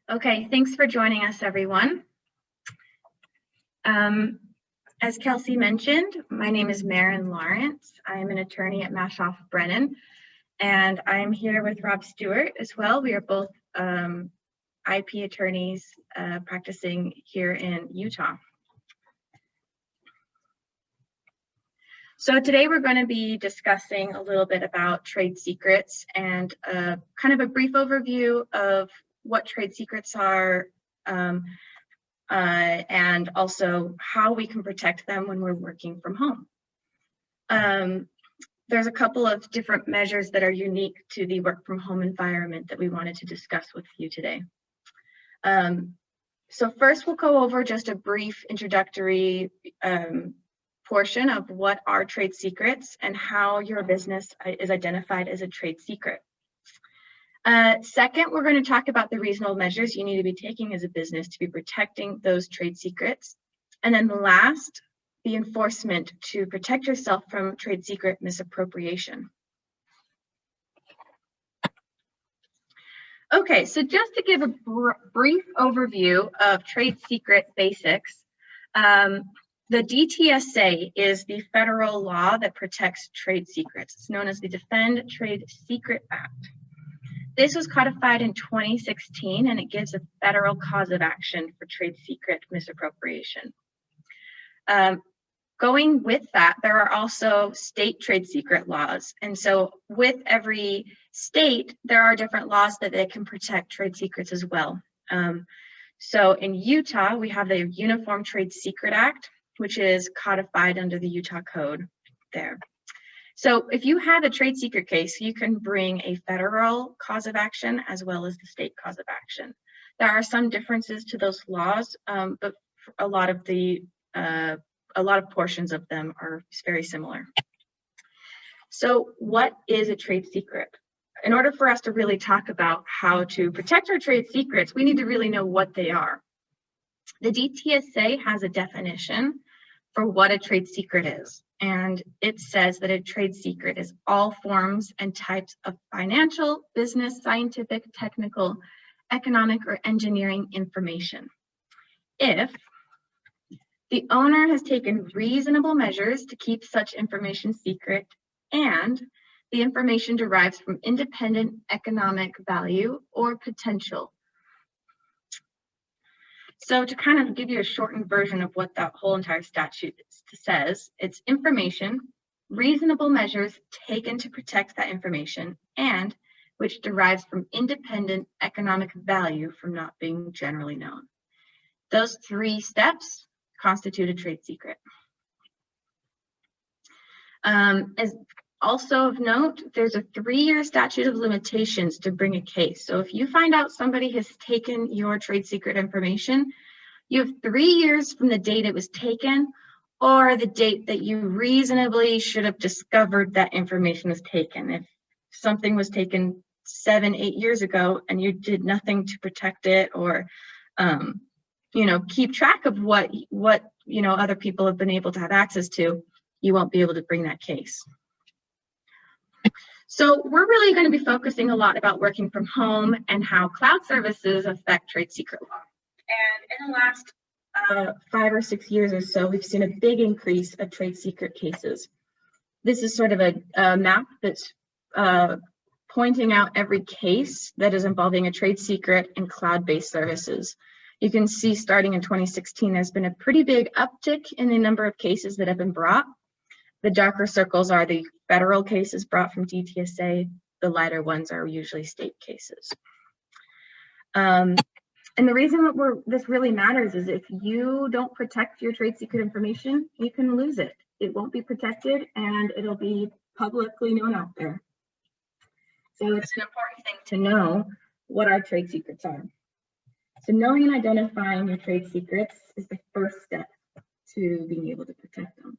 Okay, thanks for joining us, everyone. As Kelsey mentioned, my name is Maren Laurence. I am an attorney at Maschoff Brennan, and I'm here with Rob Stewart as well. We are both IP attorneys practicing here in Utah. So today we're going to be discussing a little bit about trade secrets and kind of a brief overview of what trade secrets are and also how we can protect them when we're working from home. There's a couple of different measures that are unique to the work from home environment that we wanted to discuss with you today. So first we'll go over just a brief introductory portion of what are trade secrets and how your business is identified as a trade secret. Second, we're going to talk about the reasonable measures you need to be taking as a business to be protecting those trade secrets. And then last, the enforcement to protect yourself from trade secret misappropriation. Okay, so just to give a brief overview of trade secret basics, the DTSA is the federal law that protects trade secrets. It's known as the Defend Trade Secret Act. This was codified in 2016, and it gives a federal cause of action for trade secret misappropriation. Going with that, there are also state trade secret laws. And so with every state, there are different laws that they can protect trade secrets as well. So in Utah, we have the Uniform Trade Secret Act, which is codified under the Utah Code there. So if you have a trade secret case, you can bring a federal cause of action as well as the state cause of action. There are some differences to those laws, but a lot of portions of them are very similar. So what is a trade secret? In order for us to really talk about how to protect our trade secrets, we need to really know what they are. The DTSA has a definition for what a trade secret is, and it says that a trade secret is all forms and types of financial, business, scientific, technical, economic, or engineering information. If the owner has taken reasonable measures to keep such information secret, and the information derives from independent economic value or potential. So to kind of give you a shortened version of what that whole entire statute says, it's information, reasonable measures taken to protect that information, and which derives from independent economic value from not being generally known. Those three steps constitute a trade secret. As also of note, there's a 3-year statute of limitations to bring a case. So if you find out somebody has taken your trade secret information, you have 3 years from the date it was taken or the date that you reasonably should have discovered that information was taken. If something was taken 7-8 years ago and you did nothing to protect it or keep track of what other people have been able to have access to, you won't be able to bring that case. So we're really going to be focusing a lot about working from home and how cloud services affect trade secret law. And in the last 5 or 6 years or so, we've seen a big increase of trade secret cases. This is sort of a map that's pointing out every case that is involving a trade secret and cloud-based services. You can see starting in 2016, there's been a pretty big uptick in the number of cases that have been brought. The darker circles are the federal cases brought from DTSA. The lighter ones are usually state cases. And the reason that this really matters is if you don't protect your trade secret information, you can lose it. It won't be protected and it'll be publicly known out there. So it's an important thing to know what our trade secrets are. So knowing and identifying your trade secrets is the first step to being able to protect them.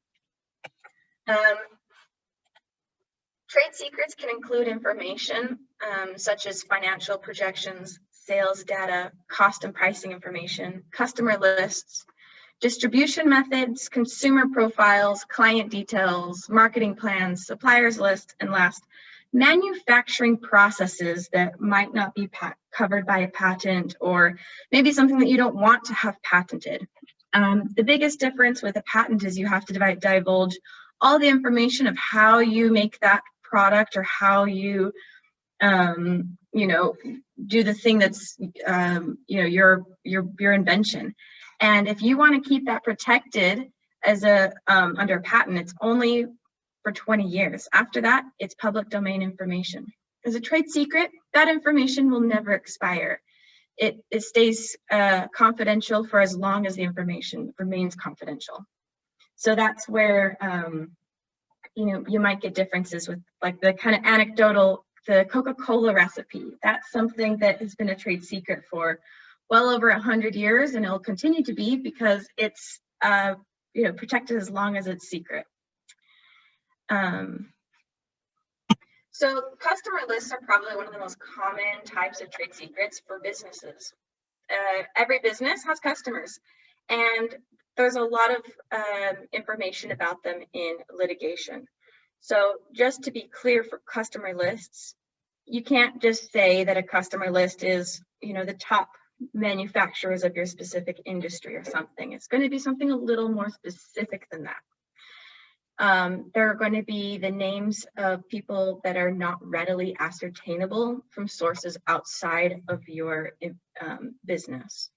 Trade secrets can include information such as financial projections, sales data, cost and pricing information, customer lists, distribution methods, consumer profiles, client details, marketing plans, suppliers lists, and last, manufacturing processes that might not be covered by a patent, or maybe something that you don't want to have patented. The biggest difference with a patent is you have to divulge all the information of how you make that product, or how you, you know, do the thing that's, you know, your invention. And if you want to keep that protected as a under a patent, it's only for 20 years. After that, it's public domain information. As a trade secret, that information will never expire. It stays confidential for as long as the information remains confidential. So that's where you know, you might get differences with, like, the kind of anecdotal, the Coca-Cola recipe. That's something that has been a trade secret for well over 100 years, and it'll continue to be because it's you know, protected as long as it's secret. So customer lists are probably one of the most common types of trade secrets for businesses. Every business has customers, and there's a lot of information about them in litigation. So just to be clear, for customer lists, you can't just say that a customer list is, you know, the top manufacturers of your specific industry or something. It's going to be something a little more specific than that. There are going to be the names of people that are not readily ascertainable from sources outside of your business.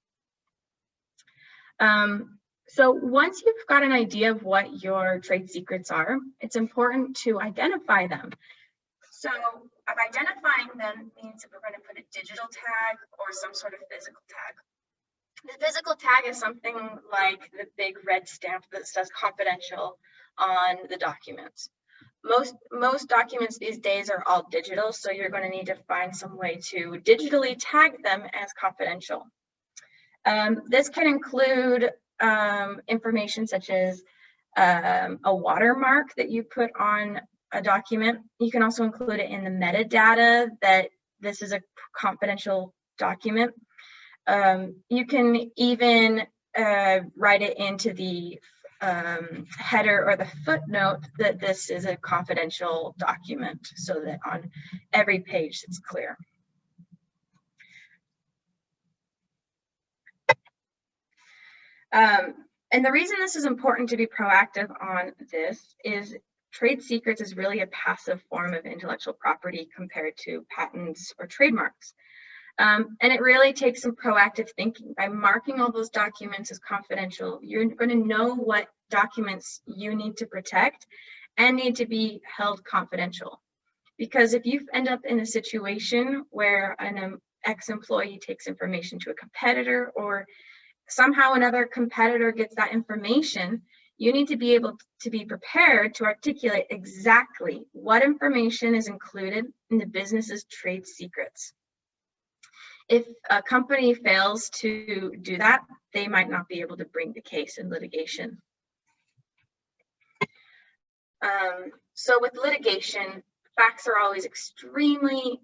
So once you've got an idea of what your trade secrets are, it's important to identify them. So identifying them means that we're going to put a digital tag or some sort of physical tag. The physical tag is something like the big red stamp that says confidential on the documents. Most documents these days are all digital, so you're going to need to find some way to digitally tag them as confidential. This can include information such as a watermark that you put on a document. You can also include it in the metadata that this is a confidential document. You can even write it into the header or the footnote that this is a confidential document, so that on every page it's clear. And the reason this is important to be proactive on this is trade secrets is really a passive form of intellectual property compared to patents or trademarks. And it really takes some proactive thinking. By marking all those documents as confidential, you're going to know what documents you need to protect and need to be held confidential. Because if you end up in a situation where an ex-employee takes information to a competitor, or somehow another competitor gets that information, you need to be able to be prepared to articulate exactly what information is included in the business's trade secrets. If a company fails to do that, they might not be able to bring the case in litigation. So with litigation, facts are always extremely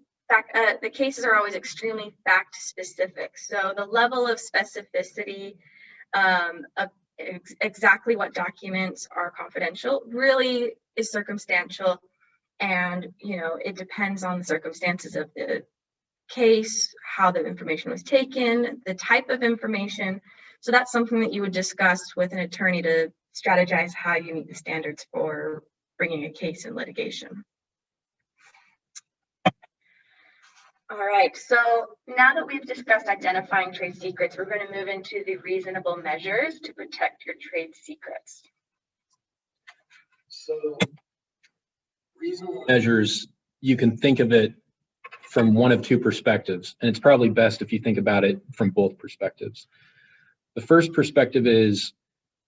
the cases are always extremely fact specific. So the level of specificity of exactly what documents are confidential really is circumstantial, and you know, it depends on the circumstances of the case, how the information was taken, the type of information. So that's something that you would discuss with an attorney to strategize how you meet the standards for bringing a case in litigation. All right, so now that we've discussed identifying trade secrets, we're going to move into the reasonable measures to protect your trade secrets. So reasonable measures, you can think of it from one of two perspectives, and it's probably best if you think about it from both perspectives. The first perspective is,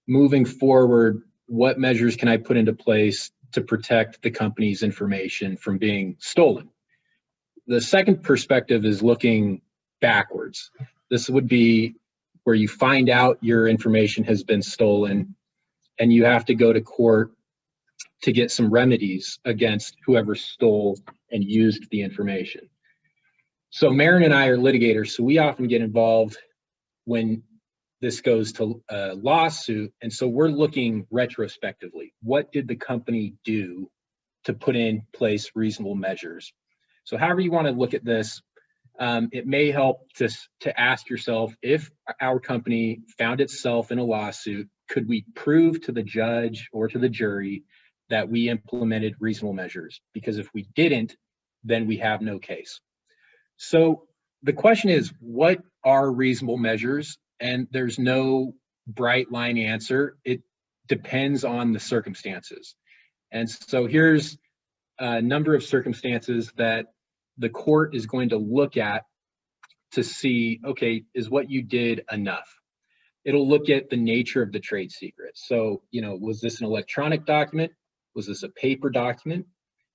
moving forward, what measures can I put into place to protect the company's information from being stolen? The second perspective is looking backwards. This would be where you find out your information has been stolen and you have to go to court to get some remedies against whoever stole and used the information. So Maren and I are litigators, so we often get involved when this goes to a lawsuit, and so we're looking retrospectively. What did the company do to put in place reasonable measures. So however you want to look at this, it may help to ask yourself, if our company found itself in a lawsuit, could we prove to the judge or to the jury that we implemented reasonable measures? Because if we didn't, then we have no case. So the question is, what are reasonable measures? And there's no bright line answer. It depends on the circumstances. And so here's a number of circumstances that the court is going to look at to see, okay, is what you did enough? It'll look at the nature of the trade secret. So, was this an electronic document? Was this a paper document?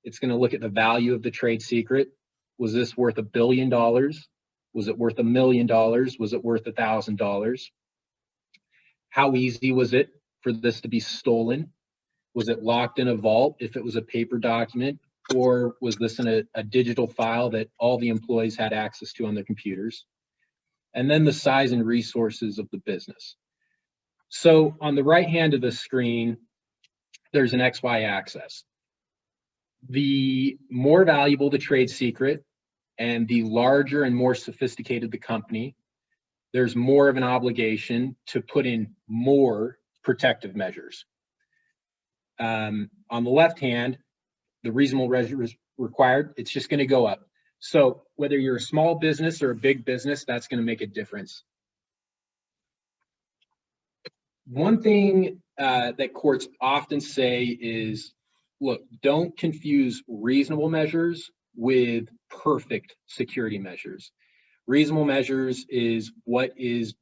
It's going to look at the value of the trade secret. Was this worth $1 billion? Was it worth $1 million? Was it worth $1,000? How easy was it for this to be stolen? Was it locked in a vault if it was a paper document? Or was this in a digital file that all the employees had access to on their computers? And then the size and resources of the business. So on the right hand of the screen, there's an XY axis. The more valuable the trade secret and the larger and more sophisticated the company, there's more of an obligation to put in more protective measures. On the left hand, the reasonable measures required, it's just going to go up. So whether you're a small business or a big business, that's going to make a difference. One thing that courts often say is, look, don't confuse reasonable measures with perfect security measures. Reasonable measures is what is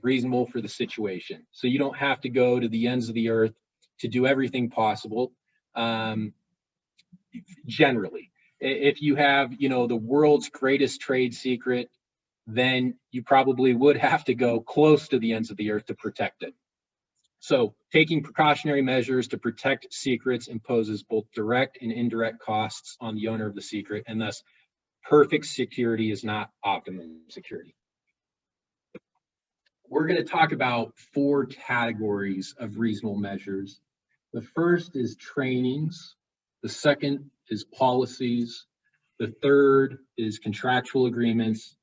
reasonable for the situation. So you don't have to go to the ends of the earth to do everything possible. Generally, if you have, the world's greatest trade secret, then you probably would have to go close to the ends of the earth to protect it. So taking precautionary measures to protect secrets imposes both direct and indirect costs on the owner of the secret, and thus perfect security is not optimum security. We're going to talk about 4 categories of reasonable measures. The first is trainings. The second is policies. The third is contractual agreements.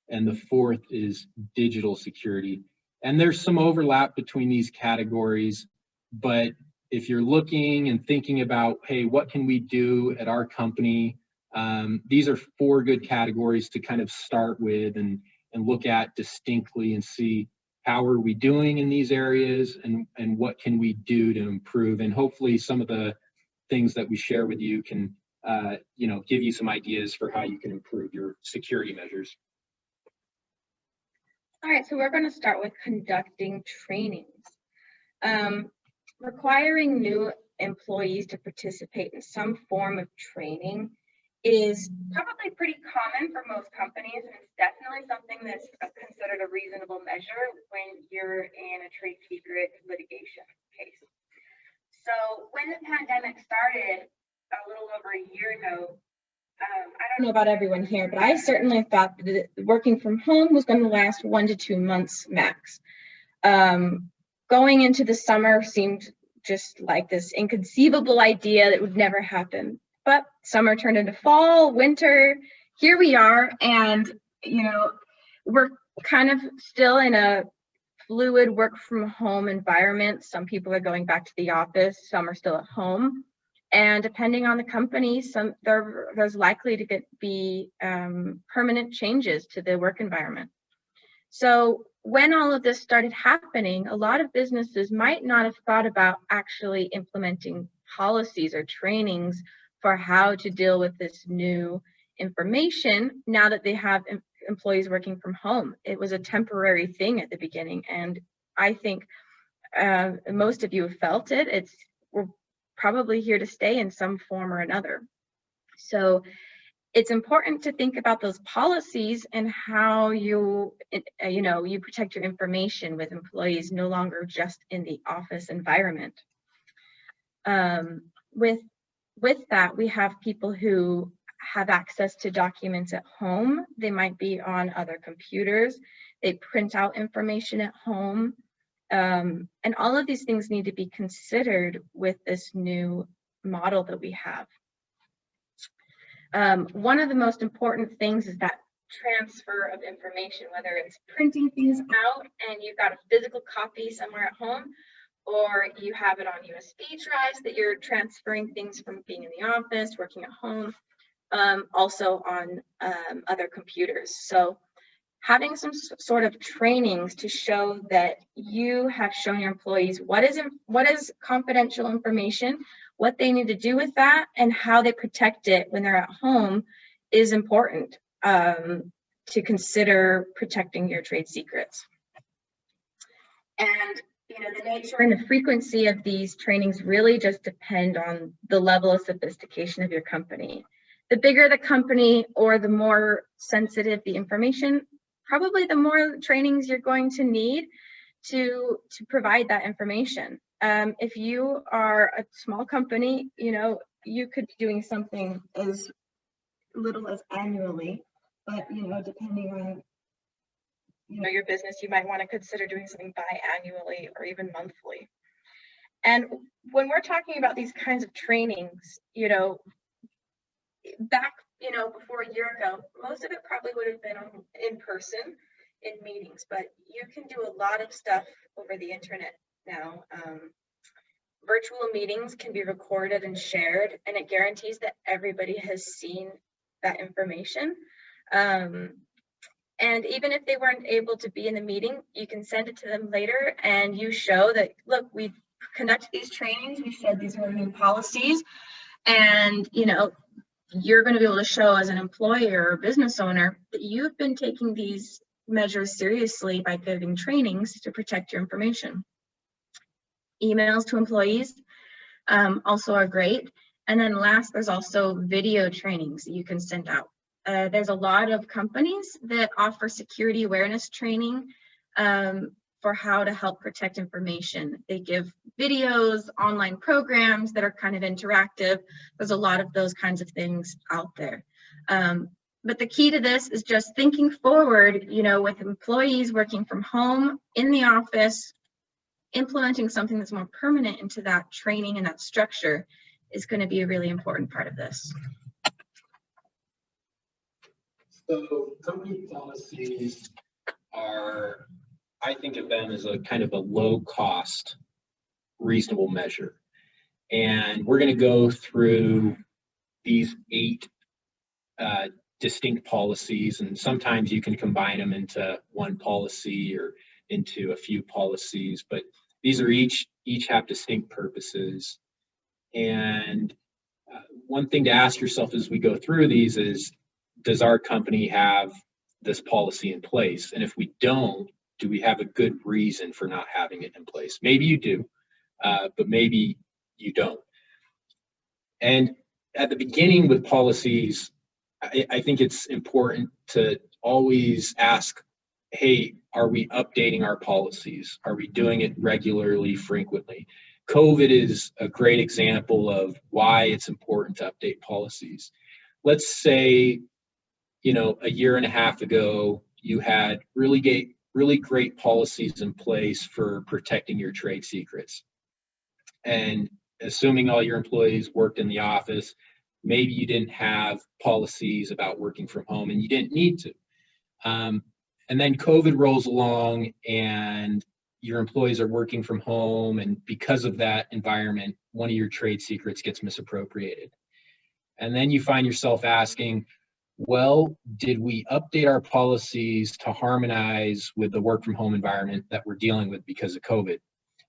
And the fourth is digital security. And there's some overlap between these categories, but if you're looking and thinking about, hey, what can we do at our company? These are 4 good categories to kind of start with and look at distinctly and see how are we doing in these areas and what can we do to improve. And hopefully some of the things that we share with you can give you some ideas for how you can improve your security measures. All right, so we're going to start with conducting trainings. Requiring new employees to participate in some form of training is probably pretty common for most companies, and it's definitely something that's considered a reasonable measure when you're in a trade secret litigation case. So when the pandemic started a little over a year ago, I don't know about everyone here, but I certainly thought that working from home was going to last 1 to 2 months max. Going into the summer seemed just like this inconceivable idea that would never happen. But summer turned into fall, winter, here we are, and we're kind of still in a fluid work from home environment. Some people are going back to the office, some are still at home. And depending on the company, there's likely to be permanent changes to the work environment. So when all of this started happening, a lot of businesses might not have thought about actually implementing policies or trainings for how to deal with this new information now that they have employees working from home. It was a temporary thing at the beginning, and I think most of you have felt it. We're probably here to stay in some form or another. So it's important to think about those policies and how you protect your information with employees no longer just in the office environment. With that, we have people who have access to documents at home. They might be on other computers. They print out information at home. And all of these things need to be considered with this new model that we have. One of the most important things is that transfer of information, whether it's printing things out and you've got a physical copy somewhere at home, or you have it on USB drives that you're transferring things from being in the office, working at home, also on other computers. So having some sort of trainings to show that you have shown your employees what is confidential information, what they need to do with that, and how they protect it when they're at home is important to consider protecting your trade secrets. And the nature and the frequency of these trainings really just depend on the level of sophistication of your company. The bigger the company or the more sensitive the information, probably the more trainings you're going to need to provide that information. If you are a small company, you could be doing something as little as annually, but depending on your business, you might want to consider doing something biannually or even monthly. And when we're talking about these kinds of trainings, back before a year ago, most of it probably would have been in person in meetings, but you can do a lot of stuff over the internet now. Virtual meetings can be recorded and shared, and it guarantees that everybody has seen that information. And even if they weren't able to be in the meeting, you can send it to them later and you show that, look, we've conducted these trainings, we said these are new policies, and you're going to be able to show as an employer or business owner that you've been taking these measures seriously by giving trainings to protect your information. Emails to employees also are great. And then last, there's also video trainings that you can send out. There's a lot of companies that offer security awareness training for how to help protect information. They give videos, online programs that are kind of interactive. There's a lot of those kinds of things out there. But the key to this is just thinking forward, with employees working from home, in the office, implementing something that's more permanent into that training and that structure is going to be a really important part of this. So company policies are, I think of them as a kind of a low cost, reasonable measure. And we're going to go through these 8 distinct policies, and sometimes you can combine them into one policy or into a few policies, but these are each have distinct purposes. And one thing to ask yourself as we go through these is, does our company have this policy in place? And if we don't, do we have a good reason for not having it in place? Maybe you do, but maybe you don't. And at the beginning with policies, I think it's important to always ask, hey, are we updating our policies? Are we doing it regularly, frequently? COVID is a great example of why it's important to update policies. Let's say, a year and a half ago, you had really great policies in place for protecting your trade secrets. And assuming all your employees worked in the office, maybe you didn't have policies about working from home and you didn't need to. And then COVID rolls along and your employees are working from home, and because of that environment, one of your trade secrets gets misappropriated. And then you find yourself asking, well, did we update our policies to harmonize with the work from home environment that we're dealing with because of COVID?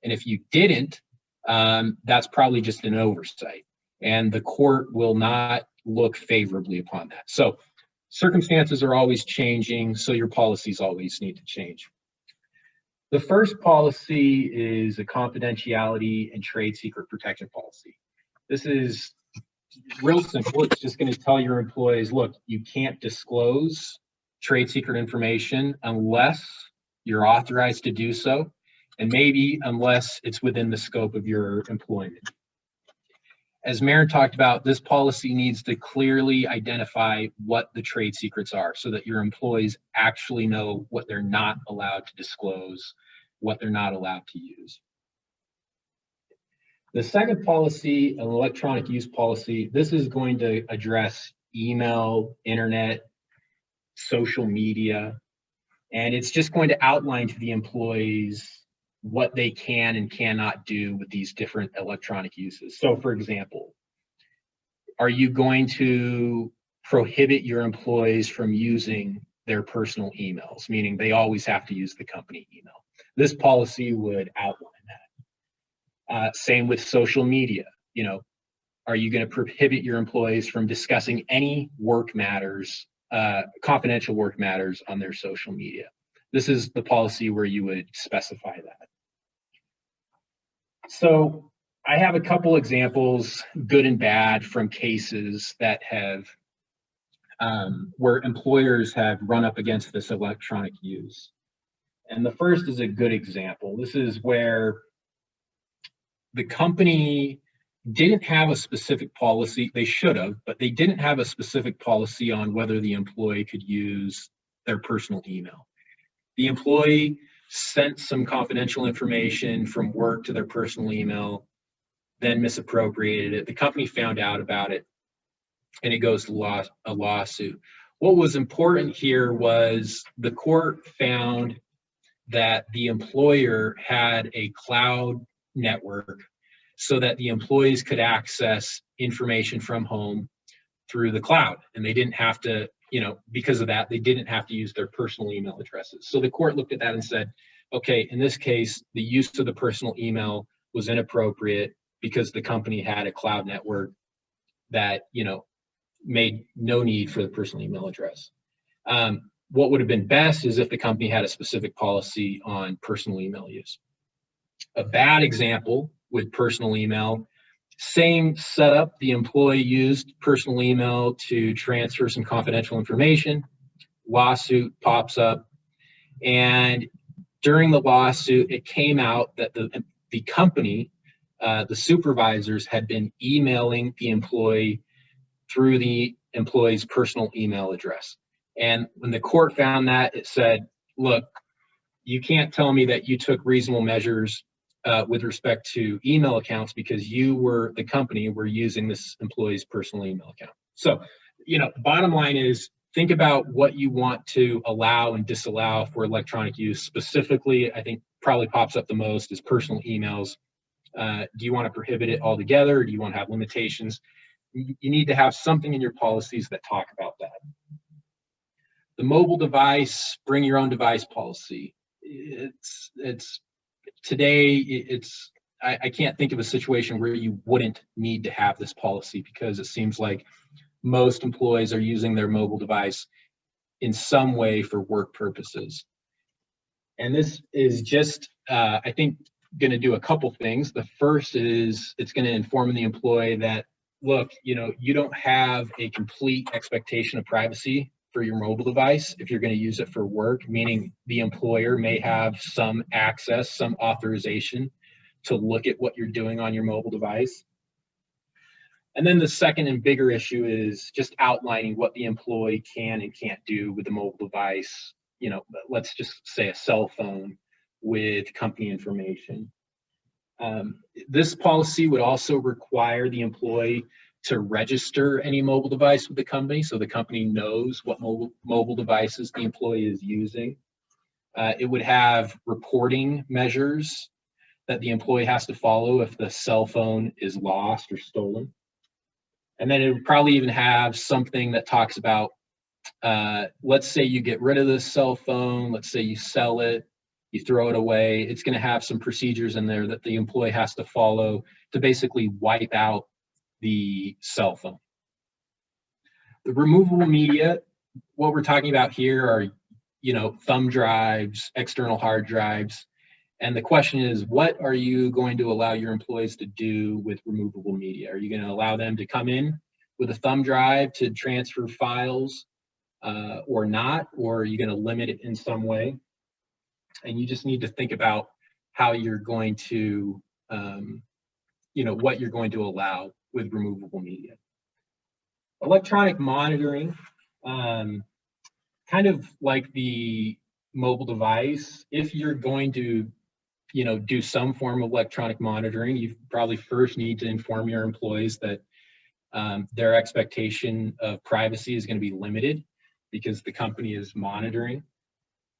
And if you didn't, that's probably just an oversight, and the court will not look favorably upon that. So circumstances are always changing, so your policies always need to change. The first policy is a confidentiality and trade secret protection policy. This is real simple. It's just going to tell your employees, look, you can't disclose trade secret information unless you're authorized to do so, and maybe unless it's within the scope of your employment. As Maren talked about, this policy needs to clearly identify what the trade secrets are so that your employees actually know what they're not allowed to disclose, what they're not allowed to use. The second policy, an electronic use policy, this is going to address email, internet, social media, and it's just going to outline to the employees what they can and cannot do with these different electronic uses. So for example, are you going to prohibit your employees from using their personal emails, meaning they always have to use the company email? This policy would outline that. Same with social media. You know, are you going to prohibit your employees from discussing any work matters, confidential work matters on their social media? This is the policy where you would specify that. So I have a couple examples, good and bad, from cases that have where employers have run up against this electronic use. And the first is a good example. This is where the company didn't have a specific policy. They should have, but they didn't have a specific policy on whether the employee could use their personal email. The employee sent some confidential information from work to their personal email, then misappropriated it. The company found out about it, and it goes to a lawsuit. What was important here was the court found that the employer had a cloud network so that the employees could access information from home through the cloud, and they didn't have to, because of that, they didn't have to use their personal email addresses. So the court looked at that and said, okay, in this case, the use of the personal email was inappropriate because the company had a cloud network that, made no need for the personal email address. What would have been best is if the company had a specific policy on personal email use. A bad example with personal email, same setup, the employee used personal email to transfer some confidential information, lawsuit pops up, and during the lawsuit, it came out that the company, the supervisors had been emailing the employee through the employee's personal email address. And when the court found that, it said, look, you can't tell me that you took reasonable measures with respect to email accounts because the company were using this employee's personal email account. So, the bottom line is, think about what you want to allow and disallow for electronic use. Specifically, I think probably pops up the most is personal emails. Do you want to prohibit it altogether? Or do you want to have limitations? You need to have something in your policies that talk about that. The mobile device, bring your own device policy. I can't think of a situation where you wouldn't need to have this policy, because it seems like most employees are using their mobile device in some way for work purposes. And this is just, I think, going to do a couple things. The first is it's going to inform the employee that, look, you don't have a complete expectation of privacy for your mobile device if you're going to use it for work, meaning the employer may have some access, some authorization to look at what you're doing on your mobile device. And then the second and bigger issue is just outlining what the employee can and can't do with the mobile device. Let's just say a cell phone with company information. This policy would also require the employee to register any mobile device with the company, so the company knows what mobile devices the employee is using. It would have reporting measures that the employee has to follow if the cell phone is lost or stolen. And then it would probably even have something that talks about, let's say you get rid of this cell phone, let's say you sell it, you throw it away. It's going to have some procedures in there that the employee has to follow to basically wipe out the cell phone. The removable media, what we're talking about here are, thumb drives, external hard drives. And the question is, what are you going to allow your employees to do with removable media? Are you going to allow them to come in with a thumb drive to transfer files or not? Or are you going to limit it in some way? And you just need to think about how you're going to, what you're going to allow with removable media. Electronic monitoring, kind of like the mobile device, if you're going to do some form of electronic monitoring. You probably first need to inform your employees that their expectation of privacy is going to be limited because the company is monitoring.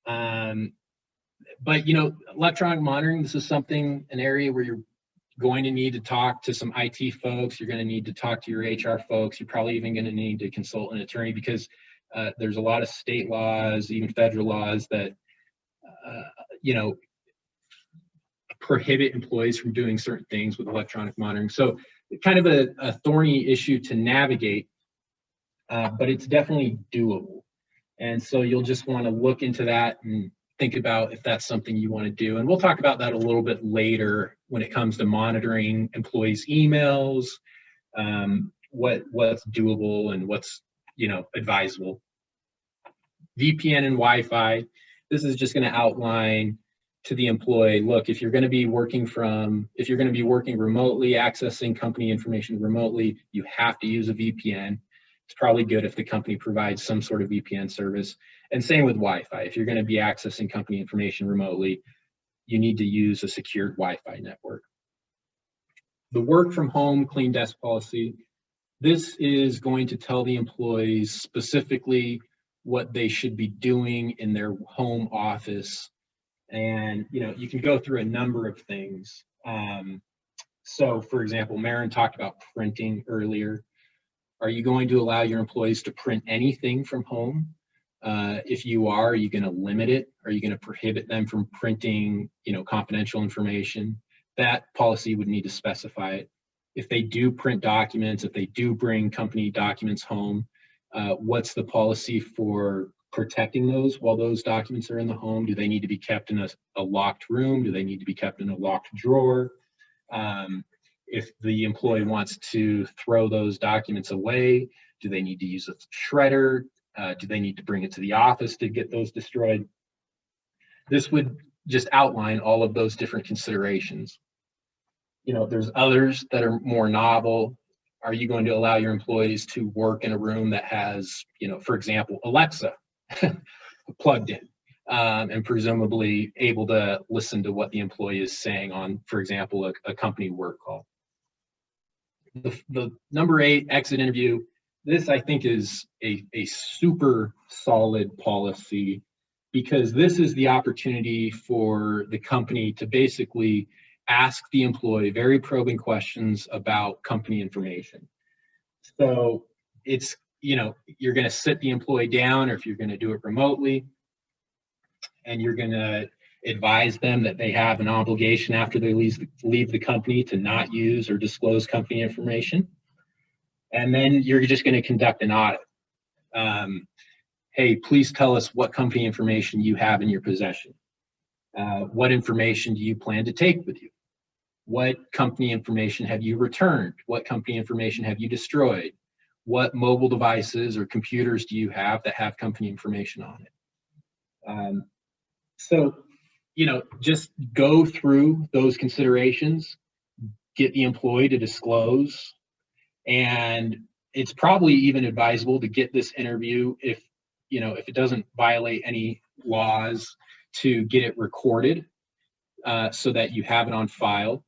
But electronic monitoring, this is an area where you're going to need to talk to some IT folks. You're going to need to talk to your HR folks. You're probably even going to need to consult an attorney because there's a lot of state laws, even federal laws that, prohibit employees from doing certain things with electronic monitoring. So kind of a thorny issue to navigate, but it's definitely doable. And so you'll just want to look into that and think about if that's something you want to do. And we'll talk about that a little bit later when it comes to monitoring employees' emails, what's doable and what's advisable. VPN and Wi-Fi. This is just going to outline to the employee, look, if you're going to be working remotely, accessing company information remotely, you have to use a VPN. It's probably good if the company provides some sort of VPN service. And same with Wi-Fi. If you're going to be accessing company information remotely, you need to use a secured Wi-Fi network. The work from home clean desk policy. This is going to tell the employees specifically what they should be doing in their home office. And you can go through a number of things. So for example, Maren talked about printing earlier. Are you going to allow your employees to print anything from home? If you are you going to limit it? Are you going to prohibit them from printing, confidential information? That policy would need to specify it. If they do print documents, if they do bring company documents home, what's the policy for protecting those while those documents are in the home? Do they need to be kept in a locked room? Do they need to be kept in a locked drawer? If the employee wants to throw those documents away, do they need to use a shredder? Do they need to bring it to the office to get those destroyed? This would just outline all of those different considerations. There's others that are more novel. Are you going to allow your employees to work in a room that has, for example, Alexa plugged in and presumably able to listen to what the employee is saying on, for example, a company work call? The number 8, exit interview. This, I think, is a super solid policy because this is the opportunity for the company to basically ask the employee very probing questions about company information. So it's, you're going to sit the employee down, or if you're going to do it remotely, and you're going to advise them that they have an obligation after they leave the company to not use or disclose company information. And then you're just going to conduct an audit. Hey, please tell us what company information you have in your possession. What information do you plan to take with you? What company information have you returned? What company information have you destroyed? What mobile devices or computers do you have that have company information on it? So, just go through those considerations, get the employee to disclose, and it's probably even advisable to get this interview, if it doesn't violate any laws, to get it recorded so that you have it on file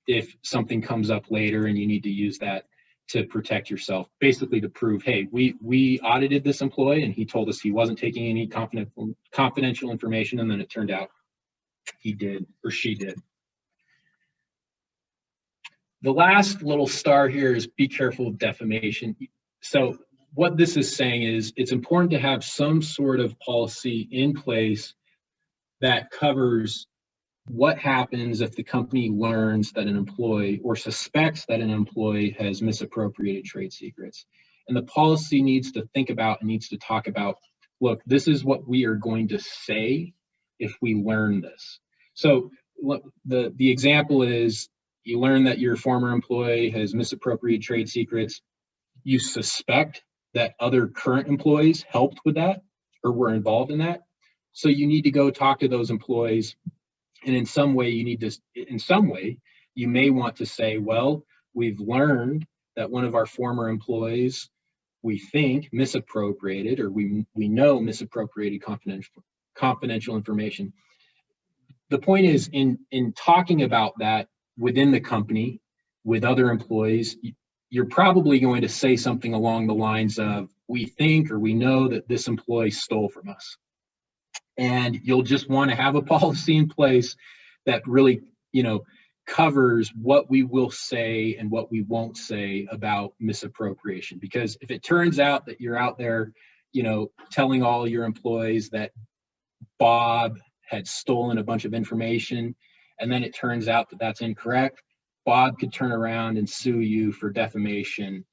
if something comes up later and you need to use that to protect yourself, basically to prove, hey, we audited this employee and he told us he wasn't taking any confidential information, and then it turned out he did or she did. The last little star here is be careful of defamation. So what this is saying is it's important to have some sort of policy in place that covers what happens if the company learns that an employee or suspects that an employee has misappropriated trade secrets. And the policy needs to think about and needs to talk about, look, this is what we are going to say if we learn this. So the example is, you learn that your former employee has misappropriated trade secrets. You suspect that other current employees helped with that or were involved in that. So you need to go talk to those employees. And in some way, you may want to say, well, we've learned that one of our former employees, we think, misappropriated, or we know misappropriated confidential information. the point is, in talking about that within the company with other employees, you're probably going to say something along the lines of, we think or we know that this employee stole from us. And you'll just want to have a policy in place that really, covers what we will say and what we won't say about misappropriation. Because if it turns out that you're out there, telling all your employees that Bob had stolen a bunch of information, and then it turns out that that's incorrect, Bob could turn around and sue you for defamation,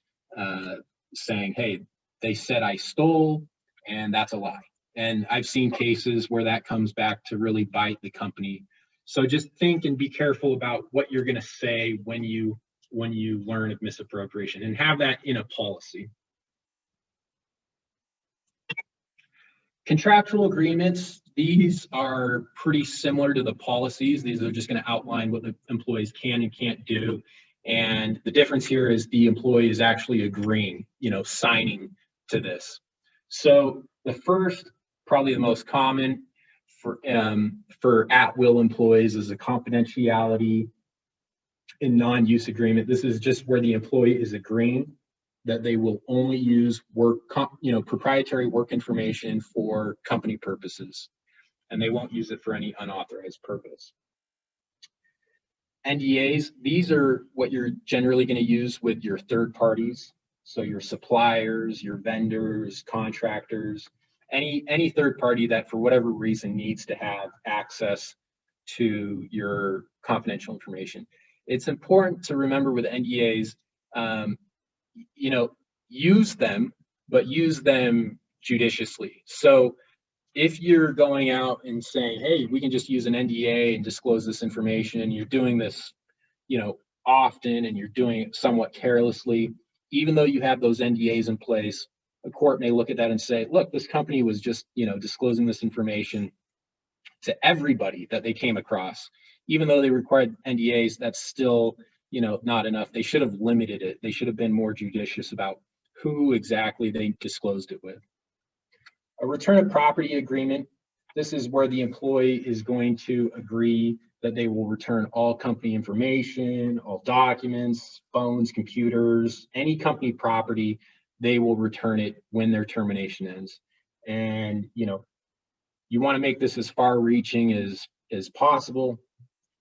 saying, hey, they said I stole, and that's a lie. And I've seen cases where that comes back to really bite the company. So just think and be careful about what you're going to say when you learn of misappropriation, and have that in a policy. Contractual agreements, these are pretty similar to the policies. These are just going to outline what the employees can and can't do. And the difference here is the employee is actually agreeing, signing to this. So the first, probably the most common for at-will employees, is a confidentiality and non-use agreement. This is just where the employee is agreeing that they will only use proprietary work information for company purposes, and they won't use it for any unauthorized purpose. NDAs, these are what you're generally going to use with your third parties. So your suppliers, your vendors, contractors, any third party that for whatever reason needs to have access to your confidential information. It's important to remember with NDAs, use them, but use them judiciously. So if you're going out and saying, hey, we can just use an NDA and disclose this information, and you're doing this, often, and you're doing it somewhat carelessly, even though you have those NDAs in place, a court may look at that and say, look, this company was just, disclosing this information to everybody that they came across. Even though they required NDAs, that's still, not enough. They should have limited it. They should have been more judicious about who exactly they disclosed it with. A return of property agreement. This is where the employee is going to agree that they will return all company information, all documents, phones, computers, any company property. They will return it when their termination ends. And, you want to make this as far-reaching as possible,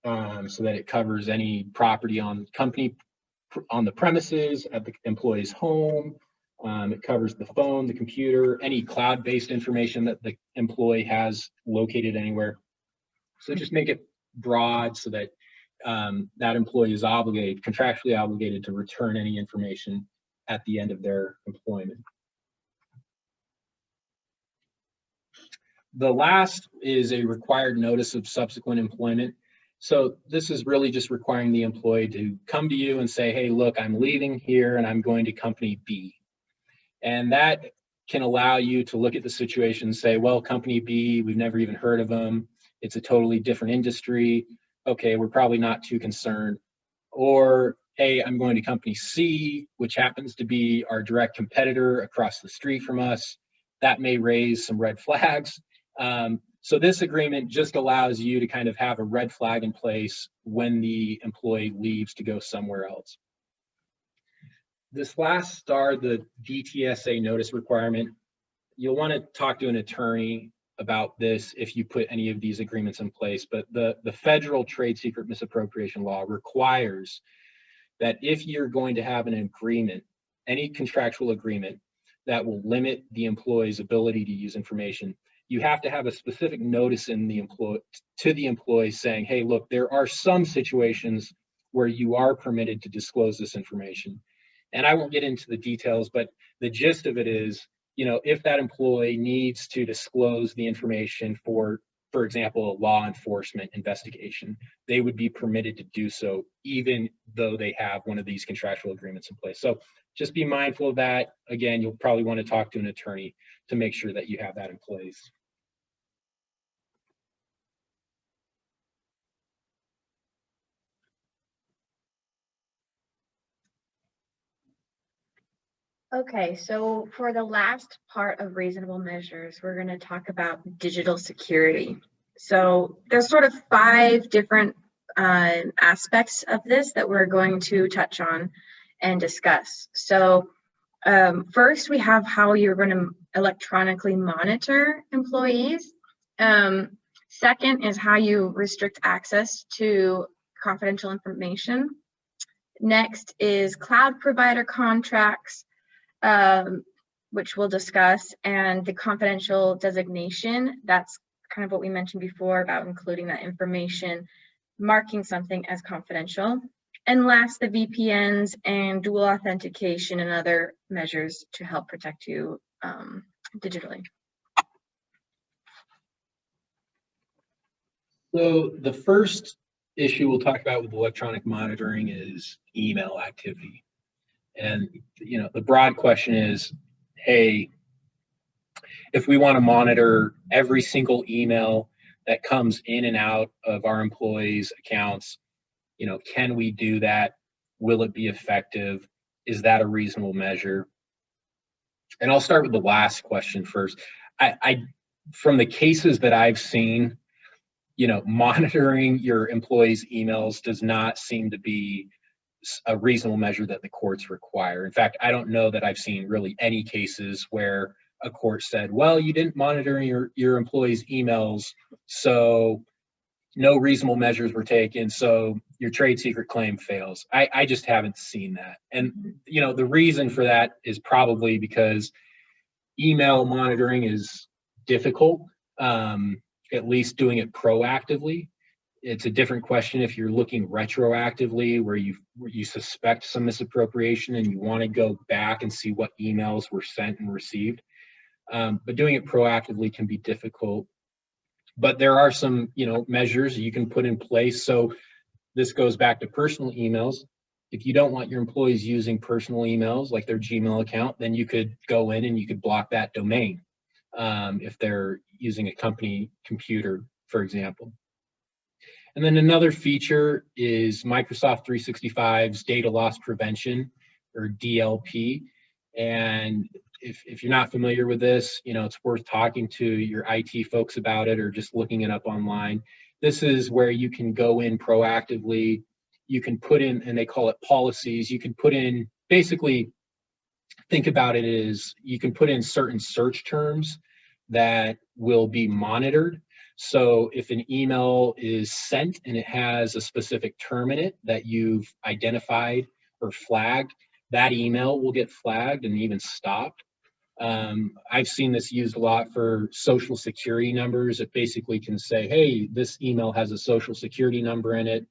so that it covers any property on the premises, at the employee's home. It covers the phone, the computer, any cloud-based information that the employee has located anywhere. So just make it broad so that that employee is contractually obligated to return any information at the end of their employment. The last is a required notice of subsequent employment. So this is really just requiring the employee to come to you and say, hey, look, I'm leaving here and I'm going to company B. And that can allow you to look at the situation and say, well, company B, we've never even heard of them. It's a totally different industry. Okay, we're probably not too concerned. Or, hey, I'm going to company C, which happens to be our direct competitor across the street from us. That may raise some red flags. So this agreement just allows you to kind of have a red flag in place when the employee leaves to go somewhere else. This last star, the DTSA notice requirement, you'll want to talk to an attorney about this if you put any of these agreements in place. But the federal trade secret misappropriation law requires that if you're going to have an agreement, any contractual agreement that will limit the employee's ability to use information, you have to have a specific notice in to the employee saying, hey, look, there are some situations where you are permitted to disclose this information. And I won't get into the details, but the gist of it is, if that employee needs to disclose the information for example, a law enforcement investigation, they would be permitted to do so, even though they have one of these contractual agreements in place. So just be mindful of that. Again, you'll probably want to talk to an attorney to make sure that you have that in place. Okay, so for the last part of reasonable measures, we're going to talk about digital security. So there's sort of 5 different aspects of this that we're going to touch on and discuss. So first, we have how you're going to electronically monitor employees. Second is how you restrict access to confidential information. Next is cloud provider contracts, which we'll discuss, and the confidential designation. That's kind of what we mentioned before about including that information, marking something as confidential. And last, the VPNs and dual authentication and other measures to help protect you digitally. So the first issue we'll talk about with electronic monitoring is email activity. And the broad question is, hey, if we want to monitor every single email that comes in and out of our employees' accounts, can we do that? Will it be effective? Is that a reasonable measure? And I'll start with the last question first. I from the cases that I've seen, monitoring your employees' emails does not seem to be a reasonable measure that the courts require. In fact, I don't know that I've seen really any cases where a court said, well, you didn't monitor your employees' emails, so no reasonable measures were taken, so your trade secret claim fails. I just haven't seen that. And, the reason for that is probably because email monitoring is difficult, at least doing it proactively. It's a different question if you're looking retroactively where you suspect some misappropriation and you want to go back and see what emails were sent and received. But doing it proactively can be difficult. But there are some, measures you can put in place. So this goes back to personal emails. If you don't want your employees using personal emails like their Gmail account, then you could go in and you could block that domain if they're using a company computer, for example. And then another feature is Microsoft 365's data loss prevention, or DLP. And if you're not familiar with this, it's worth talking to your IT folks about it or just looking it up online. This is where you can go in proactively. You can put in, and they call it policies. You can put in, basically, think about it as you can put in certain search terms that will be monitored. So if an email is sent and it has a specific term in it that you've identified or flagged, that email will get flagged and even stopped. I've seen this used a lot for social security numbers. It basically can say, hey, this email has a social security number in it,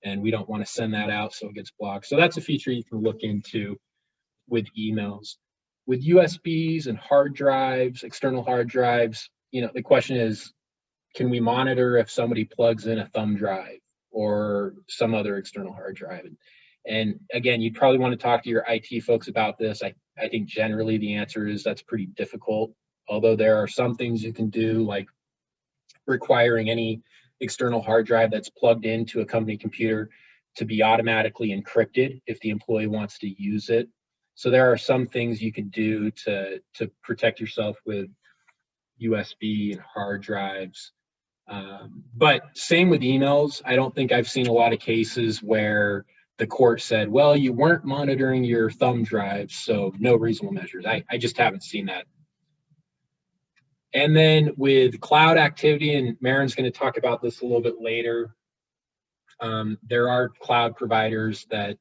and we don't want to send that out, so it gets blocked. So that's a feature you can look into with emails. With USBs and hard drives, external hard drives, the question is, can we monitor if somebody plugs in a thumb drive or some other external hard drive? And again, you'd probably want to talk to your IT folks about this. I think generally the answer is that's pretty difficult, although there are some things you can do, like requiring any external hard drive that's plugged into a company computer to be automatically encrypted if the employee wants to use it. So there are some things you can do to protect yourself with USB and hard drives. But same with emails. I don't think I've seen a lot of cases where the court said, well, you weren't monitoring your thumb drives, so no reasonable measures. I just haven't seen that. And then with cloud activity, and Maren's going to talk about this a little bit later, there are cloud providers that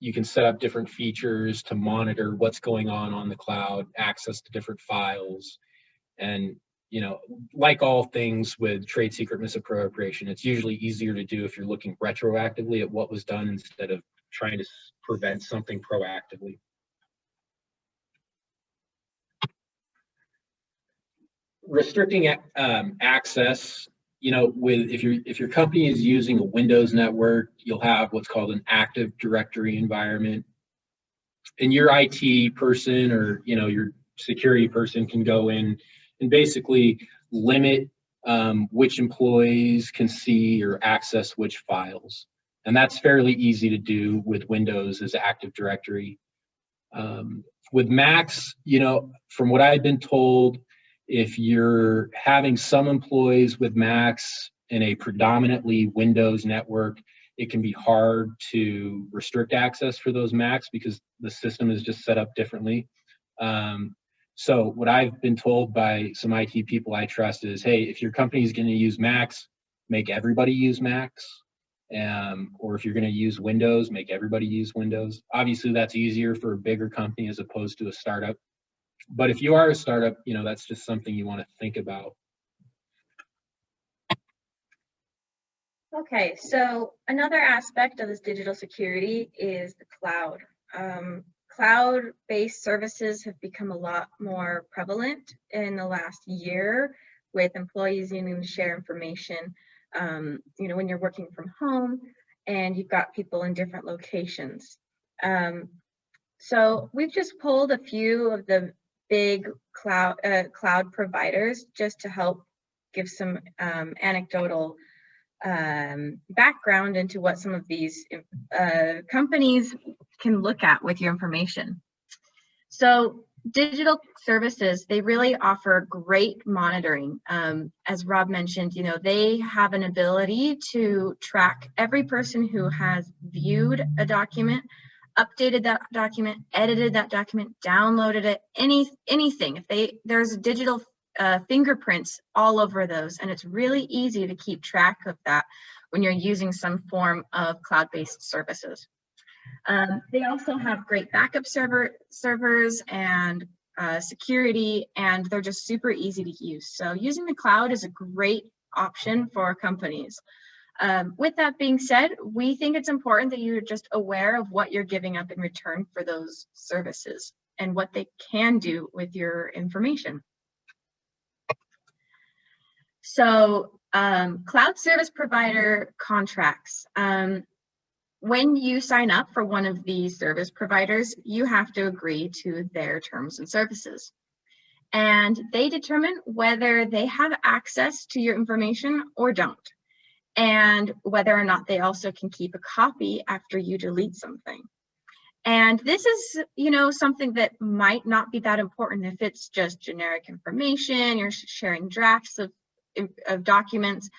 you can set up different features to monitor what's going on the cloud, access to different files. And, like all things with trade secret misappropriation, it's usually easier to do if you're looking retroactively at what was done instead of trying to prevent something proactively. Restricting access, if your company is using a Windows network, you'll have what's called an Active Directory environment. And your IT person or your security person can go in and basically limit which employees can see or access which files. And that's fairly easy to do with Windows as Active Directory. With Macs, from what I've been told, If you're having some employees with Macs in a predominantly Windows network, it can be hard to restrict access for those Macs because the system is just set up differently. So what I've been told by some IT people I trust is, hey, if your company is going to use Macs, make everybody use Macs. Or if you're going to use Windows, make everybody use Windows. Obviously, that's easier for a bigger company as opposed to a startup. But if you are a startup, you know, that's just something you want to think about. Okay, so another aspect of this digital security is the cloud. Cloud-based services have become a lot more prevalent in the last year, with employees needing to share information, you know, when you're working from home and you've got people in different locations. So we've just pulled a few of the big cloud providers just to help give some anecdotal background into what some of these companies can look at with your information. So digital services, they really offer great monitoring. As Rob mentioned, you know, they have an ability to track every person who has viewed a document, updated that document, edited that document, downloaded it, anything. If there's digital fingerprints all over those, and it's really easy to keep track of that when you're using some form of cloud-based services. They also have great backup servers and security, and they're just super easy to use. So using the cloud is a great option for companies. With that being said, we think it's important that you're just aware of what you're giving up in return for those services and what they can do with your information. So cloud service provider contracts. When you sign up for one of these service providers, you have to agree to their terms and services. And they determine whether they have access to your information or don't, and whether or not they also can keep a copy after you delete something. And this is, you know, something that might not be that important if it's just generic information, you're sharing drafts of documents.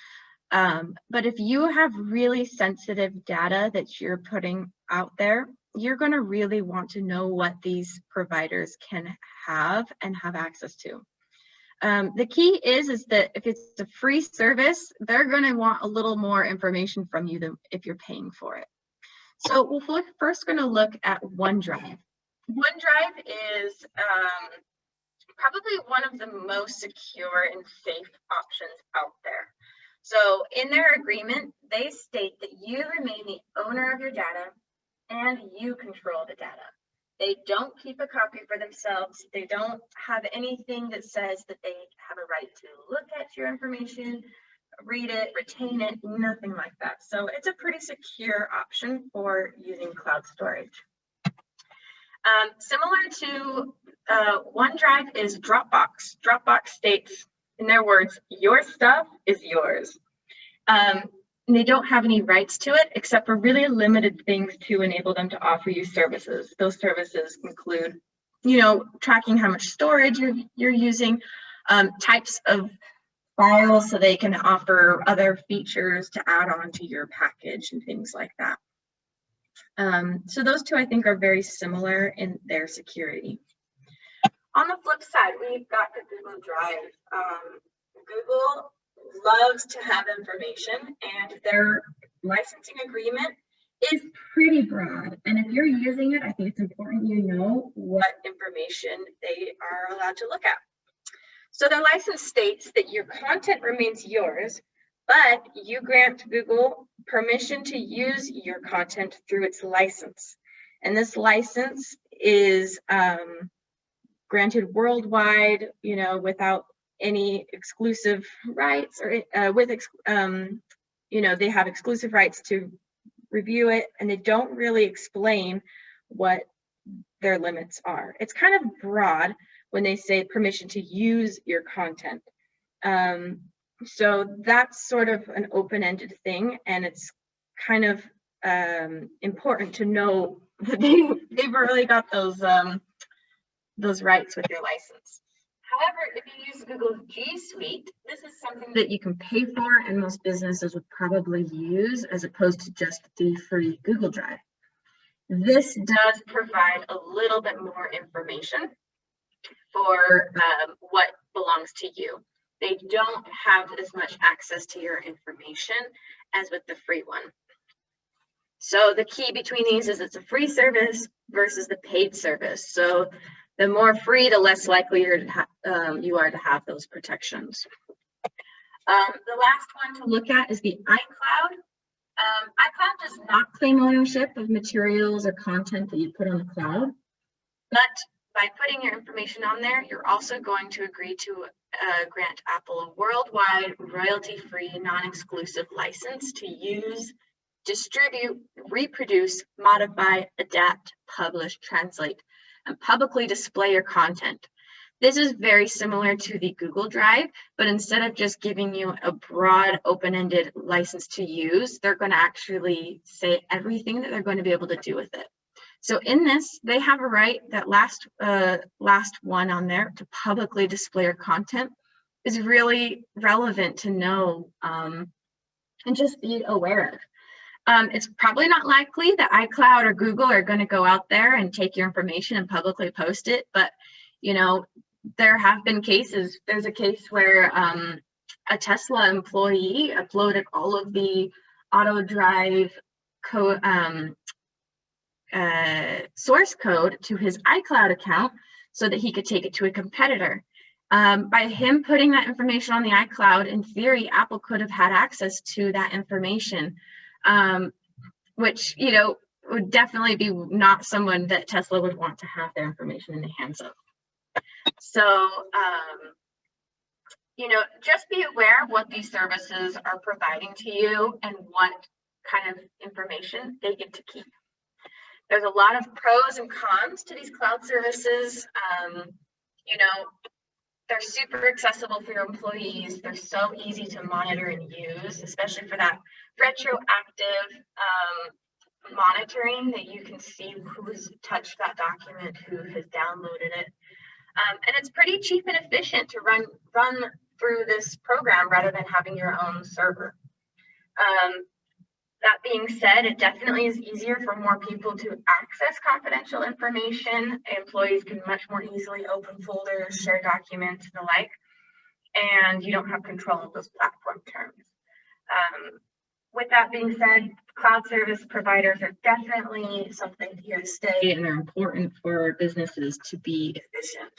But if you have really sensitive data that you're putting out there, you're going to really want to know what these providers can have and have access to. The key is that if it's a free service, they're going to want a little more information from you than if you're paying for it. So we're first going to look at OneDrive. OneDrive is probably one of the most secure and safe options out there. So in their agreement, they state that you remain the owner of your data and you control the data. They don't keep a copy for themselves. They don't have anything that says that they have a right to look at your information, read it, retain it, nothing like that. So it's a pretty secure option for using cloud storage. Similar to OneDrive is Dropbox. Dropbox states, in their words, your stuff is yours. And they don't have any rights to it except for really limited things to enable them to offer you services. Those services include, you know, tracking how much storage you're using, types of files so they can offer other features to add on to your package and things like that. So those two, I think, are very similar in their security. On the flip side, we've got the Google Drive. Google loves to have information, and their licensing agreement is pretty broad. And if you're using it, I think it's important you know what information they are allowed to look at. So their license states that your content remains yours, but you grant Google permission to use your content through its license. And this license is granted worldwide, you know, without any exclusive rights, or you know, they have exclusive rights to review it, and they don't really explain what their limits are. It's kind of broad when they say permission to use your content. So that's sort of an open-ended thing, and it's kind of important to know that they've really got those rights with your license. However, if you use Google G Suite, this is something that you can pay for and most businesses would probably use as opposed to just the free Google Drive. This does provide a little bit more information for what belongs to you. They don't have as much access to your information as with the free one. So the key between these is it's a free service versus the paid service. So the more free, the less likely you are to have those protections. The last one to look at is the iCloud. iCloud does not claim ownership of materials or content that you put on the cloud, but by putting your information on there, you're also going to agree to grant Apple a worldwide royalty-free, non-exclusive license to use, distribute, reproduce, modify, adapt, publish, translate, and publicly display your content. This is very similar to the Google Drive, but instead of just giving you a broad, open-ended license to use, they're going to actually say everything that they're going to be able to do with it. So in this, they have a right, that last one on there, to publicly display your content is really relevant to know and just be aware of. It's probably not likely that iCloud or Google are going to go out there and take your information and publicly post it, but you know, there have been cases. There's a case where a Tesla employee uploaded all of the OneDrive source code to his iCloud account so that he could take it to a competitor. By him putting that information on the iCloud, in theory, Apple could have had access to that information, which, you know, would definitely be not someone that Tesla would want to have their information in the hands of. So, you know, just be aware of what these services are providing to you and what kind of information they get to keep. There's a lot of pros and cons to these cloud services. You know, they're super accessible for your employees. They're so easy to monitor and use, especially for that retroactive monitoring that you can see who's touched that document, who has downloaded it. And it's pretty cheap and efficient to run through this program rather than having your own server. That being said, it definitely is easier for more people to access confidential information. Employees can much more easily open folders, share documents, and the like, and you don't have control of those platform terms. With that being said, cloud service providers are definitely something here to stay, and they're important for businesses to be efficient.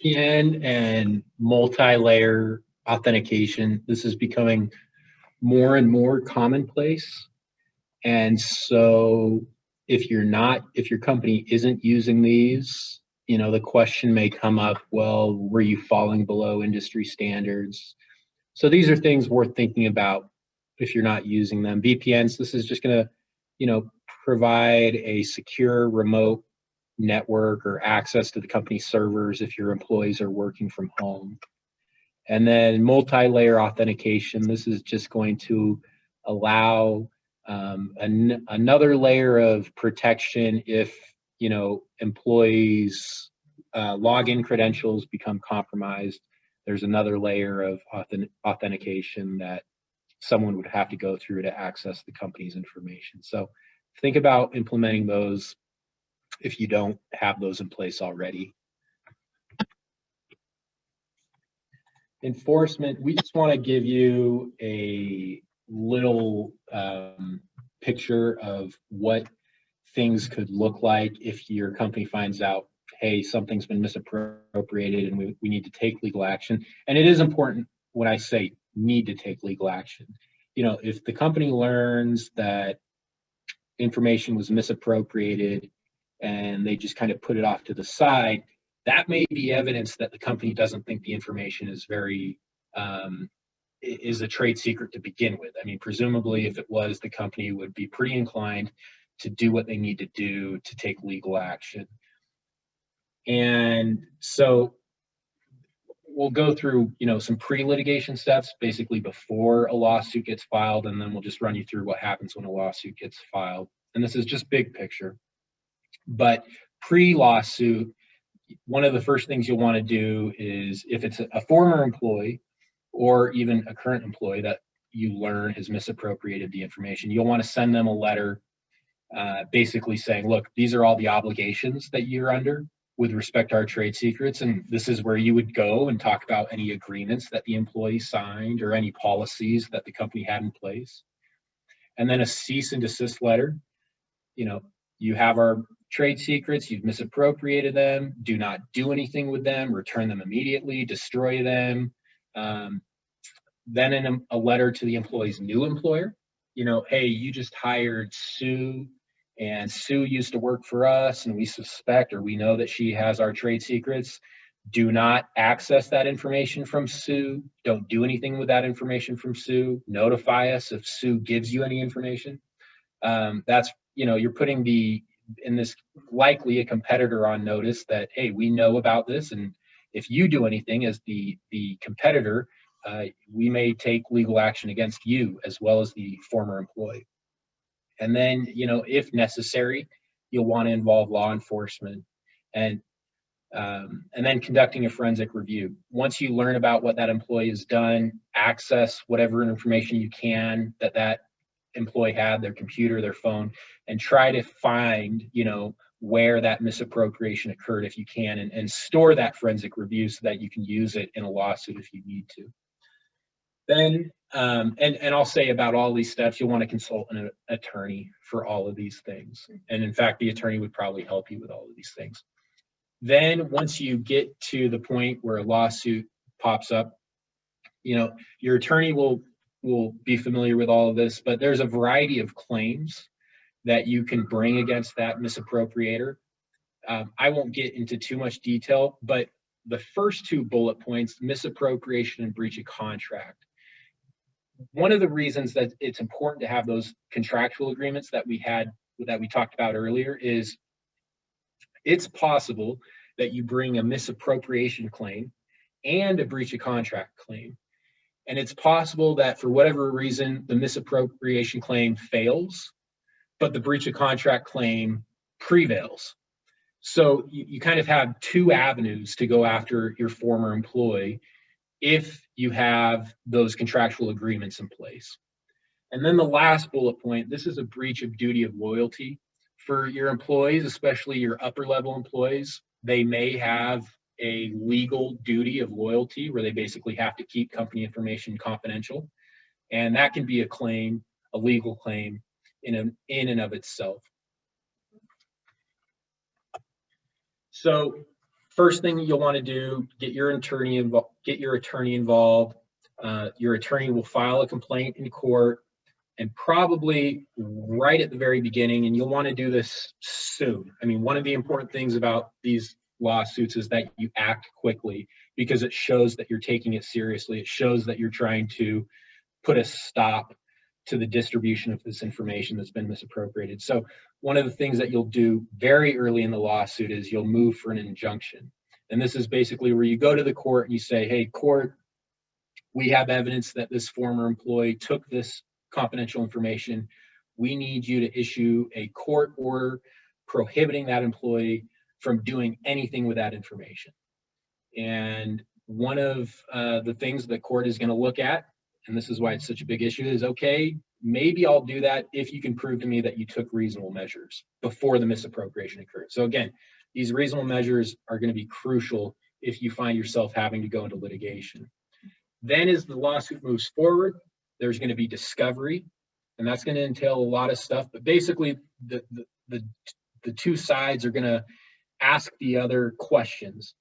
VPN and multi-layer authentication, this is becoming more and more commonplace. And so if your company isn't using these, you know, the question may come up, well, were you falling below industry standards? So these are things worth thinking about if you're not using them. VPNs, this is just going to, you know, provide a secure remote network or access to the company's servers if your employees are working from home. And then multi-layer authentication, this is just going to allow another layer of protection if, you know, employees' login credentials become compromised. There's another layer of authentication that someone would have to go through to access the company's information. So think about implementing those if you don't have those in place already. Enforcement, we just want to give you a little picture of what things could look like if your company finds out, hey, something's been misappropriated and we need to take legal action. And it is important when I say need to take legal action. You know, if the company learns that information was misappropriated and they just kind of put it off to the side, that may be evidence that the company doesn't think the information is is a trade secret to begin with. I mean, presumably, if it was, the company would be pretty inclined to do what they need to do to take legal action. And so we'll go through, you know, some pre-litigation steps, basically before a lawsuit gets filed, and then we'll just run you through what happens when a lawsuit gets filed. And this is just big picture. But pre-lawsuit, one of the first things you'll want to do is, if it's a former employee or even a current employee that you learn has misappropriated the information, you'll want to send them a letter basically saying, look, these are all the obligations that you're under with respect to our trade secrets, and this is where you would go and talk about any agreements that the employee signed or any policies that the company had in place. And then a cease and desist letter. You have our trade secrets, you've misappropriated them, do not do anything with them, return them immediately, destroy them. Then in a letter to the employee's new employer, hey, you just hired Sue, and Sue used to work for us, and we suspect or we know that she has our trade secrets. Do not access that information from Sue. Don't do anything with that information from Sue. Notify us if Sue gives you any information. That's, you're putting in this likely a competitor on notice that, hey, we know about this, and if you do anything as the competitor, we may take legal action against you as well as the former employee. And then, if necessary, you'll want to involve law enforcement and then conducting a forensic review. Once you learn about what that employee has done, access whatever information you can that employee had, their computer, their phone, and try to find, where that misappropriation occurred if you can, and store that forensic review so that you can use it in a lawsuit if you need to. Then, and I'll say about all these steps, you'll want to consult an attorney for all of these things. And in fact, the attorney would probably help you with all of these things. Then once you get to the point where a lawsuit pops up, your attorney will be familiar with all of this, but there's a variety of claims that you can bring against that misappropriator. I won't get into too much detail, but the first two bullet points, misappropriation and breach of contract. One of the reasons that it's important to have those contractual agreements that we talked about earlier is it's possible that you bring a misappropriation claim and a breach of contract claim. And it's possible that for whatever reason, the misappropriation claim fails, but the breach of contract claim prevails. So you kind of have two avenues to go after your former employee if you have those contractual agreements in place. And then the last bullet point, this is a breach of duty of loyalty for your employees, especially your upper level employees. They may have a legal duty of loyalty where they basically have to keep company information confidential. And that can be a claim, a legal claim in and of itself. So first thing you'll want to do, get your attorney involved. Your attorney will file a complaint in court, and probably right at the very beginning, and you'll want to do this soon. I mean, one of the important things about these lawsuits is that you act quickly, because it shows that you're taking it seriously. It shows that you're trying to put a stop to the distribution of this information that's been misappropriated. So one of the things that you'll do very early in the lawsuit is you'll move for an injunction. And this is basically where you go to the court and you say, hey, court, we have evidence that this former employee took this confidential information. We need you to issue a court order prohibiting that employee from doing anything with that information. And one of the things the court is going to look at, and this is why it's such a big issue, is, okay, maybe I'll do that if you can prove to me that you took reasonable measures before the misappropriation occurred. So again, these reasonable measures are going to be crucial if you find yourself having to go into litigation. Then as the lawsuit moves forward, there's going to be discovery, and that's going to entail a lot of stuff. But basically, the two sides are going to ask the other questions.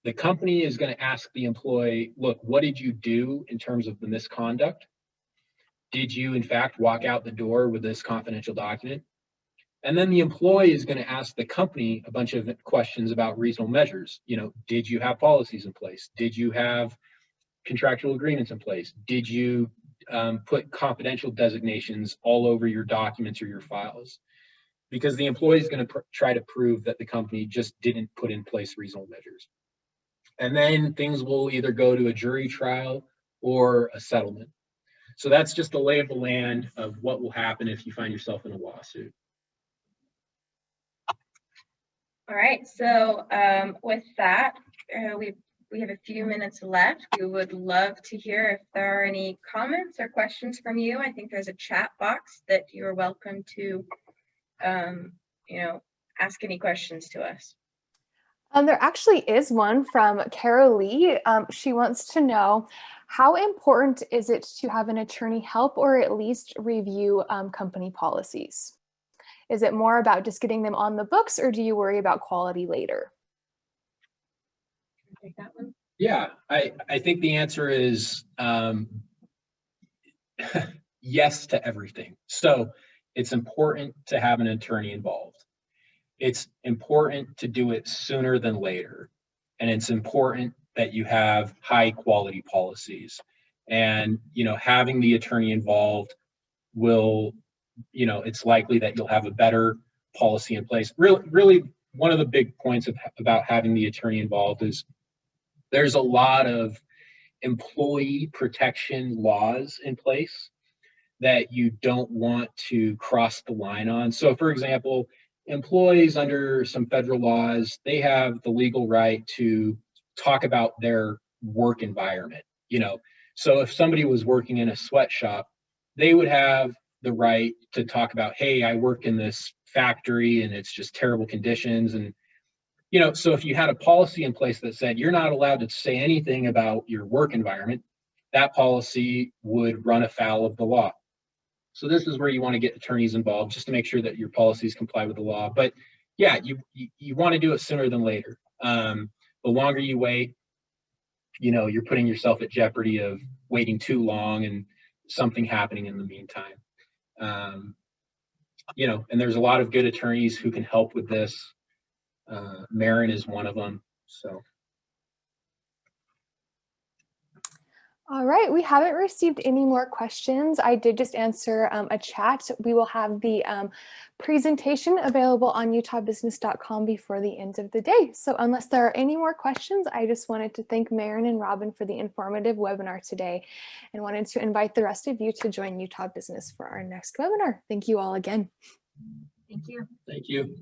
The company is going to ask the employee, look, what did you do in terms of the misconduct? Did you, in fact, walk out the door with this confidential document? And then the employee is going to ask the company a bunch of questions about reasonable measures. Did you have policies in place? Did you have contractual agreements in place? Did you put confidential designations all over your documents or your files? Because the employee is going to try to prove that the company just didn't put in place reasonable measures. And then things will either go to a jury trial or a settlement. So that's just the lay of the land of what will happen if you find yourself in a lawsuit. All right, so with that, we have a few minutes left. We would love to hear if there are any comments or questions from you. I think there's a chat box that you're welcome to, you know, ask any questions to us. There actually is one from Carol Lee. She wants to know, how important is it to have an attorney help or at least review company policies? Is it more about just getting them on the books, or do you worry about quality later? Take that one. Yeah, I think the answer is yes to everything. So it's important to have an attorney involved. It's important to do it sooner than later. And it's important that you have high quality policies. And, having the attorney involved will, it's likely that you'll have a better policy in place. Really, one of the big points about having the attorney involved is there's a lot of employee protection laws in place that you don't want to cross the line on. So, for example, employees under some federal laws, they have the legal right to talk about their work environment. So if somebody was working in a sweatshop, they would have the right to talk about, hey, I work in this factory and it's just terrible conditions. And so if you had a policy in place that said you're not allowed to say anything about your work environment, that policy would run afoul of the law. So this is where you want to get attorneys involved just to make sure that your policies comply with the law. But yeah, you want to do it sooner than later. The longer you wait, you're putting yourself at jeopardy of waiting too long and something happening in the meantime. And there's a lot of good attorneys who can help with this. Maren is one of them. So. All right, we haven't received any more questions. I did just answer a chat. We will have the presentation available on utahbusiness.com before the end of the day. So unless there are any more questions, I just wanted to thank Maren and Robin for the informative webinar today and wanted to invite the rest of you to join Utah Business for our next webinar. Thank you all again. Thank you. Thank you.